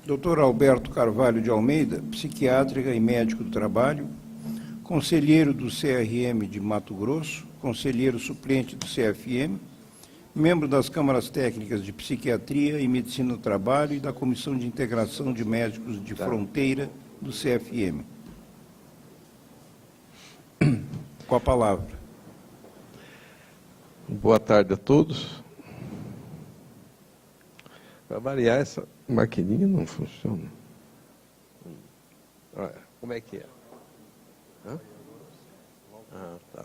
Dr. Alberto Carvalho de Almeida, psiquiátrica e médico do trabalho, conselheiro do CRM de Mato Grosso, conselheiro suplente do CFM, membro das câmaras técnicas de psiquiatria e medicina do trabalho e da Comissão de Integração de Médicos de Fronteira do CFM. Com a palavra. Boa tarde a todos. Para variar, essa maquininha não funciona. Olha, como é que é? Hã? Ah, tá.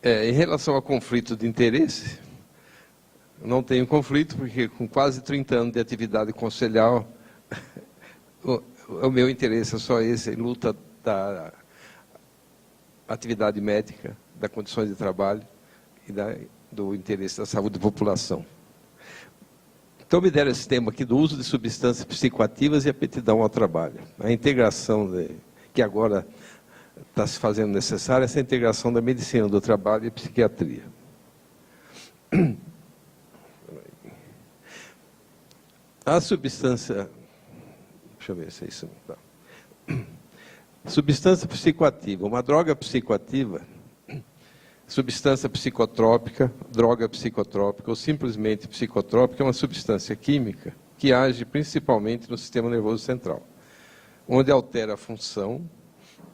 Em relação ao conflito de interesse, não tenho conflito, porque com quase 30 anos de atividade conselhal, o meu interesse é só esse, em luta da atividade médica, das condições de trabalho e do interesse da saúde da população. Então, me deram esse tema aqui do uso de substâncias psicoativas e aptidão ao trabalho. A integração, que agora está se fazendo necessária, essa integração da medicina do trabalho e psiquiatria. A substância... Deixa eu ver se é isso. Tá. Substância psicoativa. Uma droga psicoativa, substância psicotrópica, droga psicotrópica ou simplesmente psicotrópica é uma substância química que age principalmente no sistema nervoso central, onde altera a função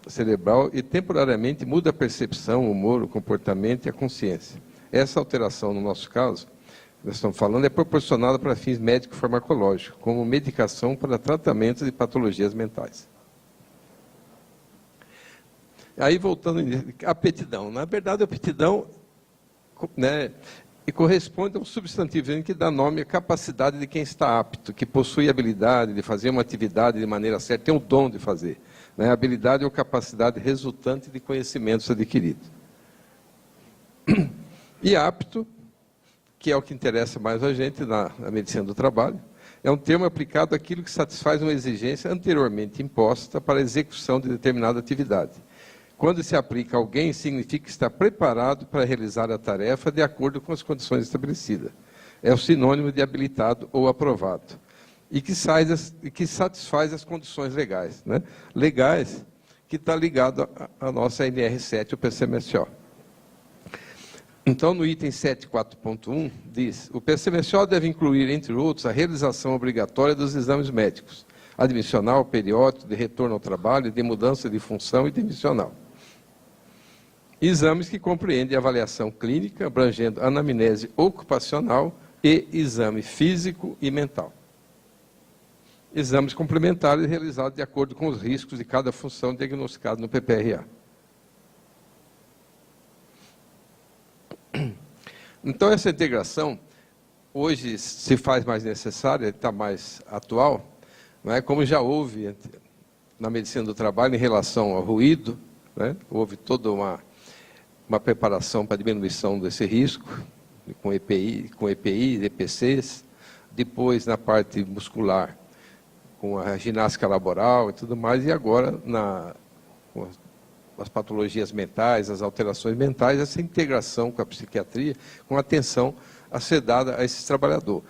cerebral e temporariamente muda a percepção, o humor, o comportamento e a consciência. Essa alteração, no nosso caso, nós estamos falando, é proporcionada para fins médico-farmacológicos, como medicação para tratamento de patologias mentais. Aí, voltando à aptidão. Na verdade, a aptidão, né, corresponde a um substantivo que dá nome à capacidade de quem está apto, que possui habilidade de fazer uma atividade de maneira certa, tem o dom de fazer. Né, habilidade ou capacidade resultante de conhecimentos adquiridos. E apto, que é o que interessa mais a gente na medicina do trabalho, é um termo aplicado àquilo que satisfaz uma exigência anteriormente imposta para a execução de determinada atividade. Quando se aplica a alguém, significa que está preparado para realizar a tarefa de acordo com as condições estabelecidas. É o sinônimo de habilitado ou aprovado. E que satisfaz as condições legais. Né? Legais, que está ligado à nossa NR7, o PCMSO. Então, no item 7.4.1, diz: o PCMSO deve incluir, entre outros, a realização obrigatória dos exames médicos, admissional, periódico, de retorno ao trabalho, de mudança de função e demissional. Exames que compreendem a avaliação clínica, abrangendo anamnese ocupacional e exame físico e mental. Exames complementares realizados de acordo com os riscos de cada função diagnosticada no PPRA. Então, essa integração, hoje se faz mais necessária, está mais atual, não é? Como já houve na medicina do trabalho em relação ao ruído, né? Houve toda uma preparação para a diminuição desse risco, com EPI, EPCs, depois na parte muscular, com a ginástica laboral e tudo mais, e agora com as patologias mentais, as alterações mentais, essa integração com a psiquiatria, com atenção a ser dada a esse trabalhador.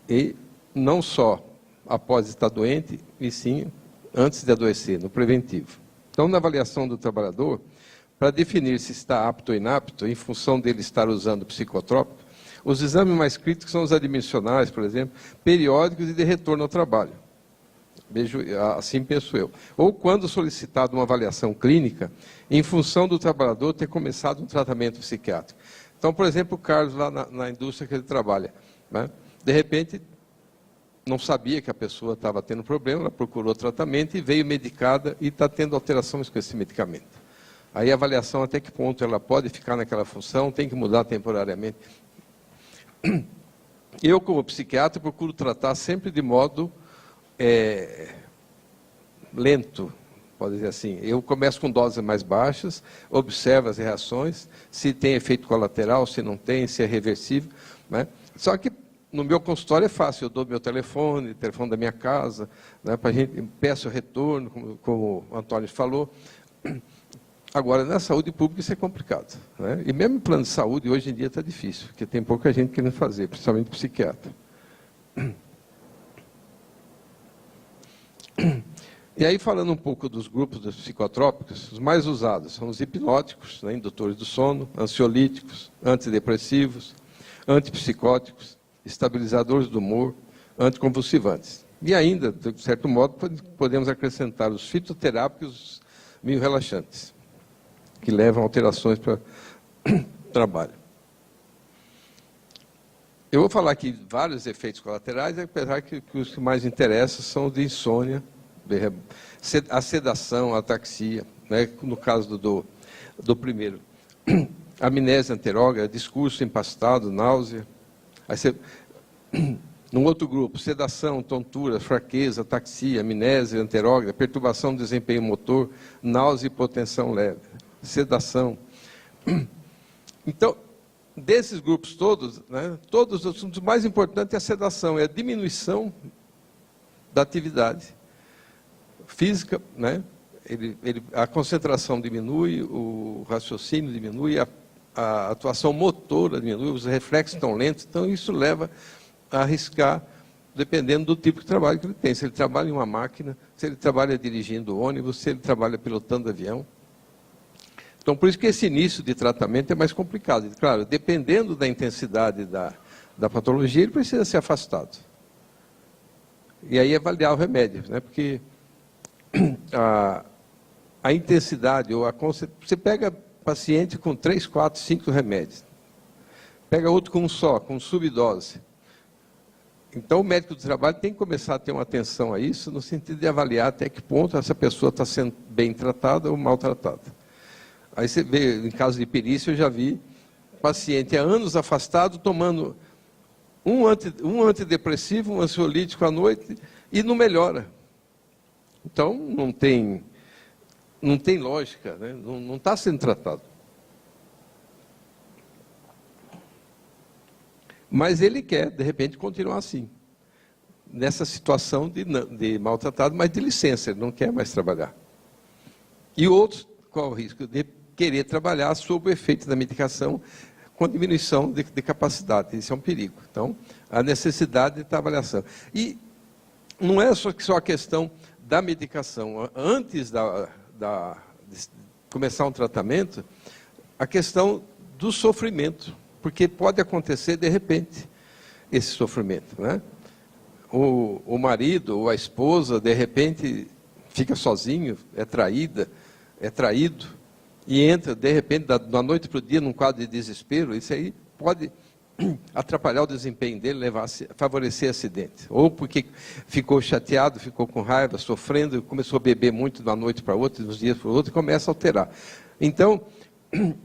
E não só após estar doente, e sim antes de adoecer, no preventivo. Então, na avaliação do trabalhador, para definir se está apto ou inapto, em função dele estar usando psicotrópico, os exames mais críticos são os admissionais, por exemplo, periódicos e de retorno ao trabalho. Assim penso eu. Ou quando solicitado uma avaliação clínica, em função do trabalhador ter começado um tratamento psiquiátrico. Então, por exemplo, o Carlos, lá na indústria que ele trabalha, né? De repente, não sabia que a pessoa estava tendo problema, ela procurou tratamento e veio medicada e está tendo alterações com esse medicamento. Aí a avaliação até que ponto ela pode ficar naquela função, tem que mudar temporariamente. Eu, como psiquiatra, procuro tratar sempre de modo lento, pode dizer assim. Eu começo com doses mais baixas, observo as reações, se tem efeito colateral, se não tem, se é reversível. Né? Só que no meu consultório é fácil, eu dou meu telefone da minha casa, né, para a gente, peço retorno, como o Antônio falou. Agora, na saúde pública isso é complicado, né? E mesmo plano de saúde, hoje em dia está difícil, porque tem pouca gente querendo fazer, principalmente psiquiatra. E aí, falando um pouco dos grupos dos psicotrópicos, os mais usados são os hipnóticos, né, indutores do sono, ansiolíticos, antidepressivos, antipsicóticos, estabilizadores do humor, anticonvulsivantes. E ainda, de certo modo, podemos acrescentar os fitoterápicos meio relaxantes, que levam alterações para o trabalho. Eu vou falar aqui vários efeitos colaterais, apesar que os que mais interessam são os de insônia, a sedação, a ataxia, né? No caso do primeiro, amnésia anterógrada, discurso empastado, náusea. Aí você, no outro grupo, sedação, tontura, fraqueza, ataxia, amnésia anterógrada, perturbação do desempenho motor, náusea e hipotensão leve, sedação. Então, desses grupos todos, né, todos os assuntos mais importantes é a sedação, é a diminuição da atividade física, né? A concentração diminui, o raciocínio diminui, a atuação motora diminui, os reflexos estão lentos, então isso leva a arriscar, dependendo do tipo de trabalho que ele tem. Se ele trabalha em uma máquina, se ele trabalha dirigindo ônibus, se ele trabalha pilotando avião. Então, por isso que esse início de tratamento é mais complicado. E, claro, dependendo da intensidade da patologia, ele precisa ser afastado. E aí avaliar o remédio, né? Porque a intensidade, ou você pega paciente com 3, 4, 5 remédios, pega outro com um só, com subdose. Então, o médico do trabalho tem que começar a ter uma atenção a isso, no sentido de avaliar até que ponto essa pessoa está sendo bem tratada ou maltratada. Aí você vê, em caso de perícia, eu já vi paciente há anos afastado, tomando um antidepressivo, um ansiolítico à noite, e não melhora. Então, não tem lógica, né? Não está sendo tratado. Mas ele quer, de repente, continuar assim, nessa situação de maltratado, mas de licença, ele não quer mais trabalhar. E outros, qual o risco? De querer trabalhar sob o efeito da medicação, com diminuição de capacidade. Isso é um perigo. Então, a necessidade de avaliação. E não é só a questão da medicação. Antes de começar um tratamento, a questão do sofrimento, porque pode acontecer de repente esse sofrimento, né? O marido ou a esposa, de repente, fica sozinho, é traído, e entra, de repente, da noite para o dia, num quadro de desespero. Isso aí pode atrapalhar o desempenho dele, favorecer acidente. Ou porque ficou chateado, ficou com raiva, sofrendo, começou a beber muito de uma noite para outra, de uns dias para o outro, e começa a alterar. Então,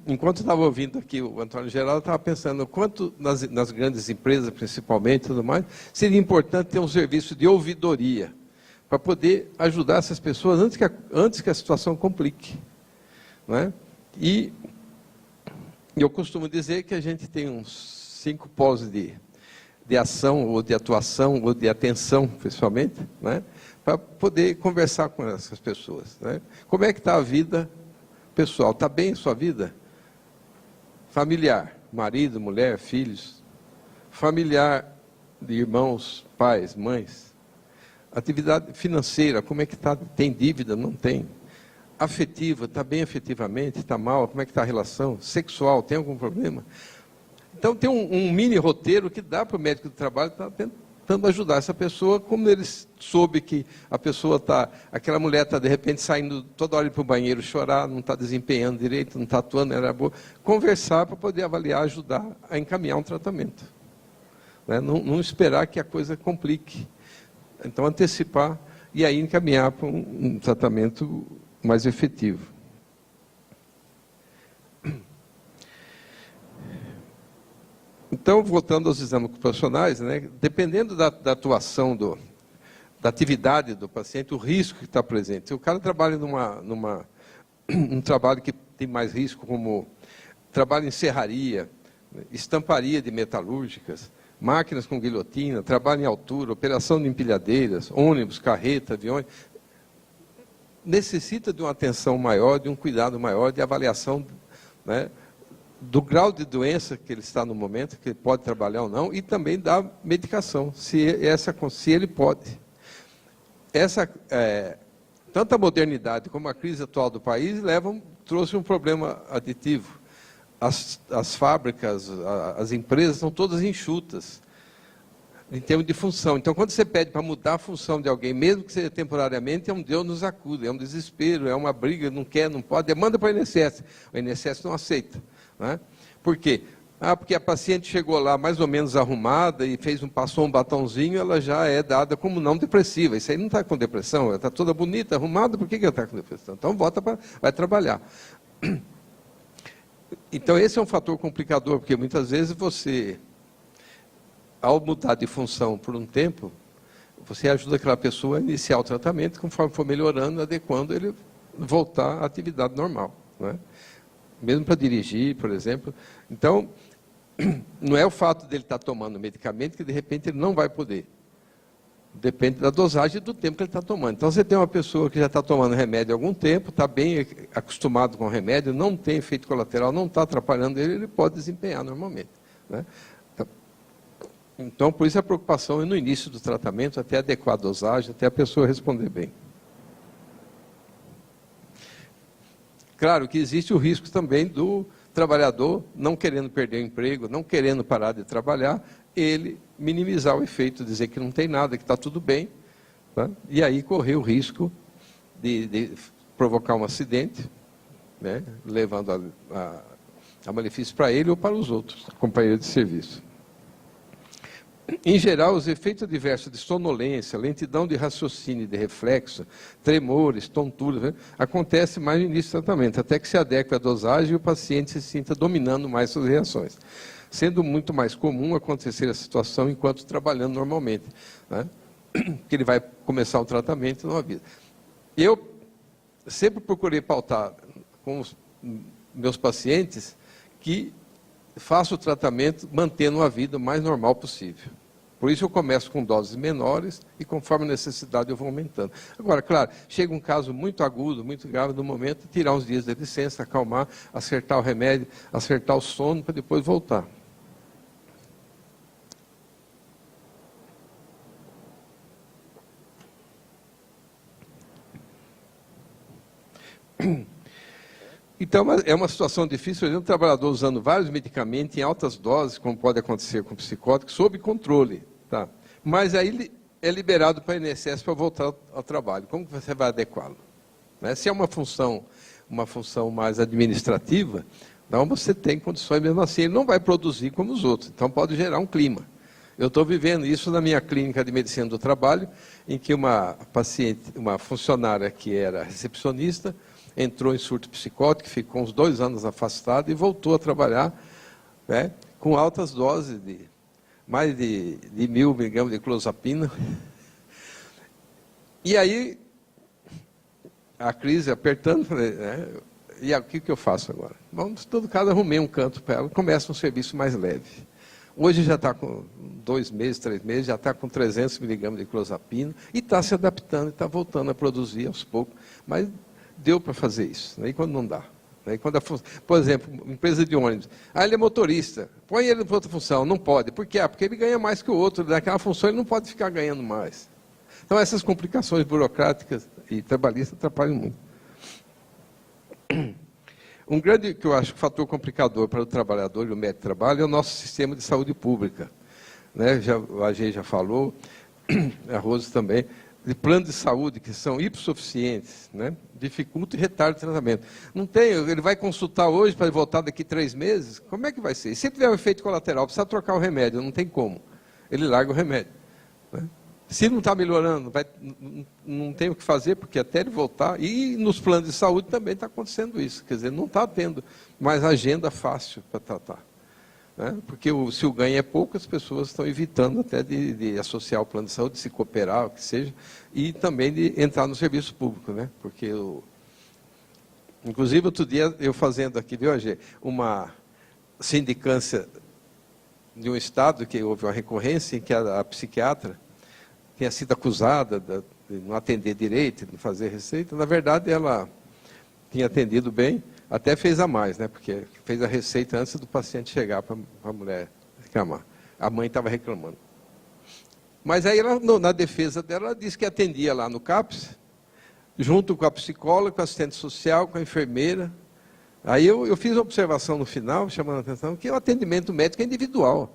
enquanto estava ouvindo aqui o Antônio Geraldo, eu estava pensando quanto nas grandes empresas, principalmente, tudo mais, seria importante ter um serviço de ouvidoria, para poder ajudar essas pessoas antes que a situação complique. Não é? E eu costumo dizer que a gente tem uns 5 polos de ação, ou de atuação, ou de atenção, principalmente, né? Para poder conversar com essas pessoas. Né? Como é que está a vida pessoal? Está bem a sua vida? Familiar, marido, mulher, filhos. Familiar de irmãos, pais, mães. Atividade financeira, como é que está? Tem dívida? Não tem. Afetiva, está bem afetivamente? Está mal? Como é que está a relação? Sexual, tem algum problema? Então, tem um mini roteiro que dá para o médico do trabalho estar tentando ajudar essa pessoa, como ele soube que a pessoa aquela mulher está, de repente, saindo toda hora para o banheiro chorar, não está desempenhando direito, não está atuando, era boa. Conversar para poder avaliar, ajudar a encaminhar um tratamento. Né? Não esperar que a coisa complique. Então, antecipar e aí encaminhar para um tratamento mais efetivo. Então, voltando aos exames ocupacionais, né, dependendo da atuação, da atividade do paciente, o risco que está presente. Se o cara trabalha um trabalho que tem mais risco, como trabalho em serraria, estamparia de metalúrgicas, máquinas com guilhotina, trabalho em altura, operação de empilhadeiras, ônibus, carreta, aviões, necessita de uma atenção maior, de um cuidado maior, de avaliação, né, do grau de doença que ele está no momento, que ele pode trabalhar ou não, e também da medicação, se ele pode. Tanto a modernidade como a crise atual do país trouxe um problema aditivo. As fábricas, as empresas são todas enxutas, em termos de função. Então, quando você pede para mudar a função de alguém, mesmo que seja temporariamente, é um Deus nos acuda, é um desespero, é uma briga, não quer, não pode, demanda para o INSS. O INSS não aceita. Né? Por quê? Porque a paciente chegou lá mais ou menos arrumada e passou um batonzinho, ela já é dada como não depressiva. Isso aí não está com depressão, ela está toda bonita, arrumada, por que ela está com depressão? Então, vai trabalhar. Então, esse é um fator complicador, porque muitas vezes você, ao mudar de função por um tempo, você ajuda aquela pessoa a iniciar o tratamento, conforme for melhorando, adequando ele voltar à atividade normal. Né? Mesmo para dirigir, por exemplo. Então, não é o fato dele estar tomando medicamento que, de repente, ele não vai poder. Depende da dosagem e do tempo que ele está tomando. Então, você tem uma pessoa que já está tomando remédio há algum tempo, está bem acostumado com o remédio, não tem efeito colateral, não está atrapalhando ele pode desempenhar normalmente. Né? Então, por isso a preocupação é no início do tratamento, até adequar a dosagem, até a pessoa responder bem. Claro que existe o risco também do trabalhador, não querendo perder o emprego, não querendo parar de trabalhar, ele minimizar o efeito, dizer que não tem nada, que está tudo bem, tá? E aí correr o risco de provocar um acidente, né? Levando a malefício para ele ou para os outros companheiros de serviço. Em geral, os efeitos adversos de sonolência, lentidão de raciocínio e de reflexo, tremores, tonturas, né, acontecem mais no início do tratamento, até que se adeque à dosagem e o paciente se sinta dominando mais suas reações. Sendo muito mais comum acontecer a situação enquanto trabalhando normalmente, né, que ele vai começar o tratamento e não avisa. Eu sempre procurei pautar com os meus pacientes que faço o tratamento mantendo a vida o mais normal possível. Por isso eu começo com doses menores e conforme a necessidade eu vou aumentando. Agora, claro, chega um caso muito agudo, muito grave no momento, tirar uns dias de licença, acalmar, acertar o remédio, acertar o sono para depois voltar. Então, é uma situação difícil, por exemplo, um trabalhador usando vários medicamentos em altas doses, como pode acontecer com psicóticos, sob controle. Tá? Mas aí ele é liberado para a INSS para voltar ao trabalho. Como você vai adequá-lo? Né? Se é uma função mais administrativa, então você tem condições, mesmo assim, ele não vai produzir como os outros. Então, pode gerar um clima. Eu estou vivendo isso na minha clínica de medicina do trabalho, em que uma funcionária que era recepcionista, entrou em surto psicótico, ficou uns 2 anos afastada e voltou a trabalhar, né, com altas doses mais de 1.000 miligramas de clozapina. E aí, a crise apertando, né, e o que eu faço agora? Bom, em todo caso, arrumei um canto para ela, começa um serviço mais leve. Hoje já está com 2 meses, 3 meses, já está com 300 miligramas de clozapina e está se adaptando, está voltando a produzir aos poucos. Mas deu para fazer isso, né? E quando não dá. Né? Por exemplo, empresa de ônibus. Ele é motorista, põe ele para outra função, não pode. Por quê? Porque ele ganha mais que o outro, daquela função ele não pode ficar ganhando mais. Então essas complicações burocráticas e trabalhistas atrapalham muito. Um grande, que eu acho, fator complicador para o trabalhador e o médico de trabalho é o nosso sistema de saúde pública. Né? A AG já falou, a Rose também, de planos de saúde que são hipossuficientes, né? Dificulta e retarda o tratamento. Não tem, ele vai consultar hoje para voltar daqui 3 meses, como é que vai ser? E se tiver um efeito colateral, precisa trocar o remédio, não tem como. Ele larga o remédio. Né? Se não está melhorando, não tem o que fazer, porque até ele voltar, e nos planos de saúde também está acontecendo isso, quer dizer, não está tendo mais agenda fácil para tratar. Né? Porque se o ganho é pouco, as pessoas estão evitando até de associar o plano de saúde, de se cooperar, o que seja, e também de entrar no serviço público. Né? Porque, inclusive, outro dia, eu fazendo aqui, viu, AG, uma sindicância de um estado, que houve uma recorrência, em que a psiquiatra tinha sido acusada de não atender direito, de não fazer receita. Na verdade, ela tinha atendido bem, até fez a mais, né? Porque fez a receita antes do paciente chegar para a mulher reclamar. A mãe estava reclamando. Mas aí, ela, na defesa dela, ela disse que atendia lá no CAPS, junto com a psicóloga, com a assistente social, com a enfermeira. Aí eu fiz uma observação no final, chamando a atenção, que o atendimento médico é individual.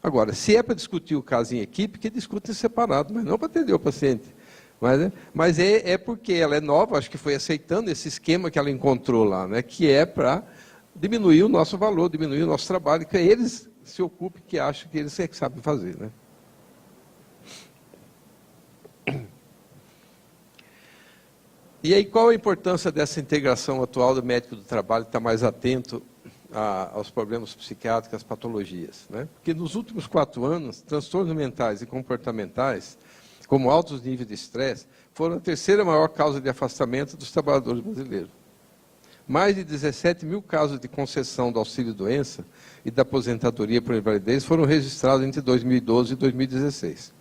Agora, se é para discutir o caso em equipe, que discute separado, mas não para atender o paciente. Mas é porque ela é nova, acho que foi aceitando esse esquema que ela encontrou lá, né, que é para diminuir o nosso valor, diminuir o nosso trabalho, que eles se ocupem, que acham que eles é que sabem fazer, né? E aí, qual a importância dessa integração atual do médico do trabalho estar mais atento aos problemas psiquiátricos, às patologias, né? Porque nos últimos 4 anos, transtornos mentais e comportamentais, como altos níveis de estresse, foram a 3ª maior causa de afastamento dos trabalhadores brasileiros. Mais de 17 mil casos de concessão do auxílio-doença e da aposentadoria por invalidez foram registrados entre 2012 e 2016.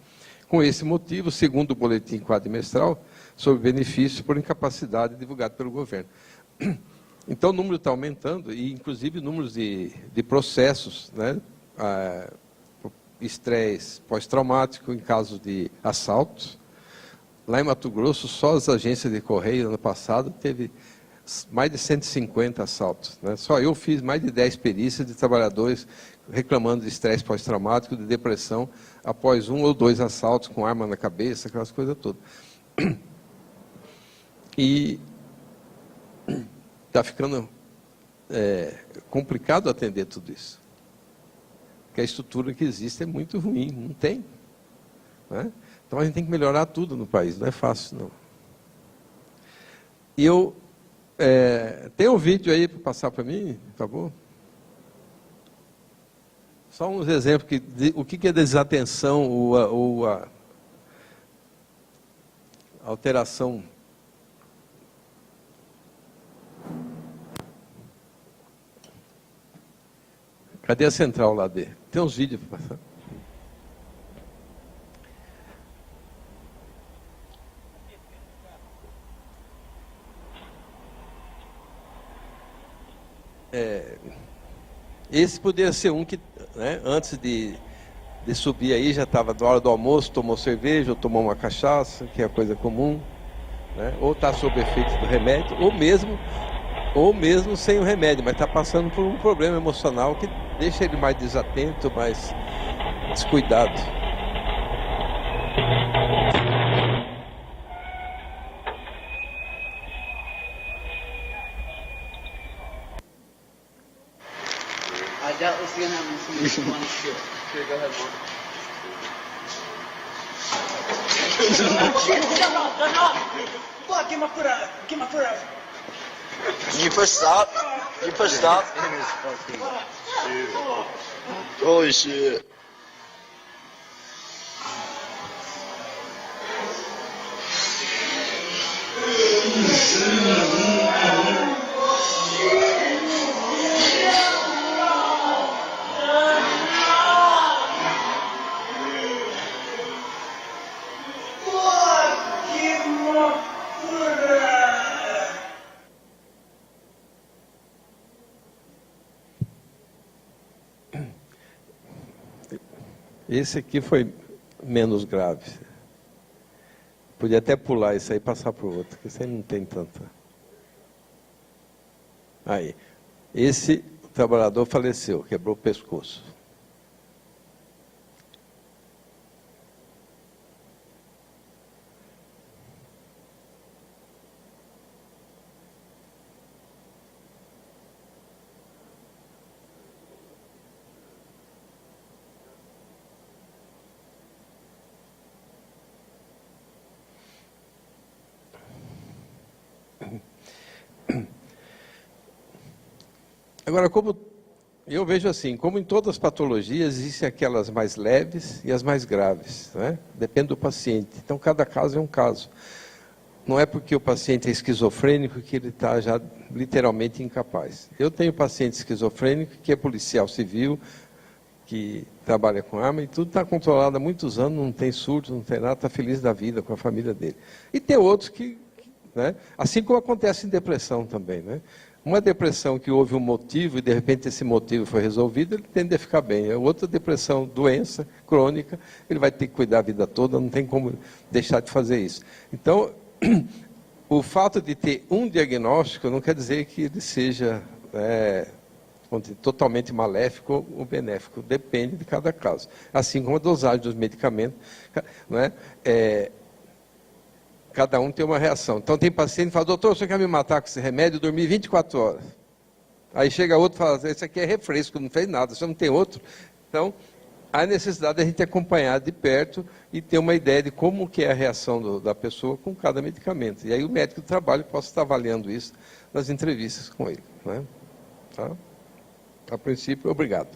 Com esse motivo, segundo o boletim quadrimestral sobre benefícios por incapacidade divulgado pelo governo. Então, o número está aumentando, e inclusive números de processos, né? Estresse pós-traumático em casos de assaltos. Lá em Mato Grosso, só as agências de correio, ano passado, teve mais de 150 assaltos, né? Só eu fiz mais de 10 perícias de trabalhadores reclamando de estresse pós-traumático, de depressão, após 1 ou 2 assaltos com arma na cabeça, aquelas coisas todas. E está ficando complicado atender tudo isso. Porque a estrutura que existe é muito ruim, não tem, né? Então a gente tem que melhorar tudo no país, não é fácil não. E eu tem um vídeo aí para passar para mim, por favor? Só uns exemplos o que é desatenção ou a alteração. Cadê a central lá dele? Tem uns vídeos para passar. Esse poderia ser um que, né, antes de subir aí, já estava na hora do almoço, tomou cerveja, ou tomou uma cachaça, que é coisa comum, né? Ou está sob efeito do remédio, ou mesmo sem o remédio, mas está passando por um problema emocional que deixa ele mais desatento, mais descuidado. I doubt this is going to happen to somebody who wants to. Here, go ahead, Mom. Fuck, get my foot out. Get my foot out. You push stop? You push stop? Holy shit. Esse aqui foi menos grave. Podia até pular isso aí e passar para o outro, porque isso aí não tem tanta. Aí. Esse trabalhador faleceu, quebrou o pescoço. Agora, como eu vejo assim, como em todas as patologias, existem aquelas mais leves e as mais graves, né? Depende do paciente. Então, cada caso é um caso. Não é porque o paciente é esquizofrênico que ele está já literalmente incapaz. Eu tenho paciente esquizofrênico que é policial civil, que trabalha com arma, e tudo está controlado há muitos anos, não tem surto, não tem nada, está feliz da vida com a família dele. E tem outros que, né, assim como acontece em depressão também, né? Uma depressão que houve um motivo e de repente esse motivo foi resolvido, ele tende a ficar bem. A outra depressão, doença crônica, ele vai ter que cuidar a vida toda, não tem como deixar de fazer isso. Então, o fato de ter um diagnóstico não quer dizer que ele seja totalmente maléfico ou benéfico, depende de cada caso. Assim como a dosagem dos medicamentos, né? Cada um tem uma reação. Então tem paciente que fala, doutor, você quer me matar com esse remédio? Eu dormi 24 horas. Aí chega outro e fala, esse aqui é refresco, não fez nada, você não tem outro. Então, há necessidade de a gente acompanhar de perto e ter uma ideia de como que é a reação da pessoa com cada medicamento. E aí o médico do trabalho possa estar avaliando isso nas entrevistas com ele. Né? Tá? A princípio, obrigado.